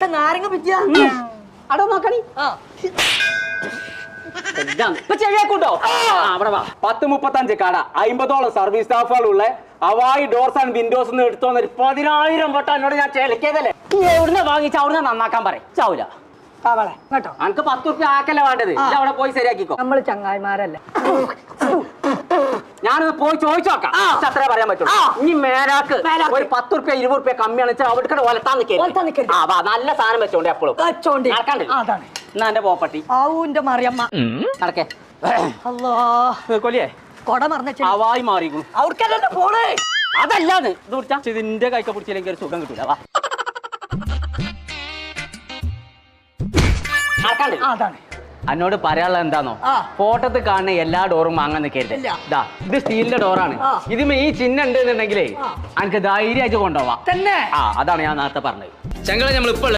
നാരങ്ങ പിടിച്ചാ അവിടെ നോക്കണി ചെവിയാക്കുണ്ടോ അവിടെ വാ 10-35 കട 50ഓളം സർവീസ് സ്റ്റാഫുകളുള്ള ഹവായി ഡോർസ് ആൻഡ് വിൻഡോസ് എടുത്തോന്ന് 10,000 വട്ടം എന്നോട് ഞാൻ ചേലക്കിയതല്ലേ എവിടുന്ന് വാങ്ങിച്ച അവിടുന്ന് നന്നാക്കാൻ പറയും ചാവൂല കേട്ടോ അനക്ക് 10 റുപ്യ ആക്കല്ലേ വേണ്ടത് അവിടെ പോയി ശരിയാക്കിക്കോ നമ്മള് ചങ്ങായിമാരല്ല ഞാനൊന്ന് പോയി ചോദിച്ചോക്കാം അത്രേ പറയാൻ പറ്റുള്ളൂ ഇനി മേലാക്ക് ഒരു 10 റുപ്യ 20 റുപ്യ കമ്മിയാണ് വെച്ചാൽ അവിടെ ഒലത്താൻ നിൽക്കരുത് നല്ല സാധനം വെച്ചോണ്ട് എപ്പോഴും എന്നാ എന്റെ പോപ്പട്ടി ആവൂന്റെ മറിയമ്മ നടക്കേ അല്ലാ കൊല്ലിയേ കൊട മറന്ന ഹവായി മാറിക്കും അവർക്കല്ലേ പോണേ അതല്ലാന്ന് ഇത് കുടിച്ചാ ഇതിന്റെ കൈക്ക പിടിച്ചില്ലെങ്കിൽ ഒരു സുഖം കിട്ടൂല വാ അതാണ് എന്നോട് പറയാനുള്ളത് എന്താണോ ഫോട്ടോത്ത് കാണുന്ന എല്ലാ ഡോറും വാങ്ങാൻ നിൽക്കരുത് ഇതാ ഇത് സ്റ്റീലിന്റെ ഡോറാണ് ഇതിന് ഈ ചിഹ്നം ഉണ്ട് എന്നുണ്ടെങ്കിലേ എനിക്ക് ധൈര്യമായിട്ട് കൊണ്ടുപോവാം തന്നെ അതാണ് ഞാൻ നേരത്തെ പറഞ്ഞത് ചെങ്കള നമ്മൾ ഇപ്പോൾ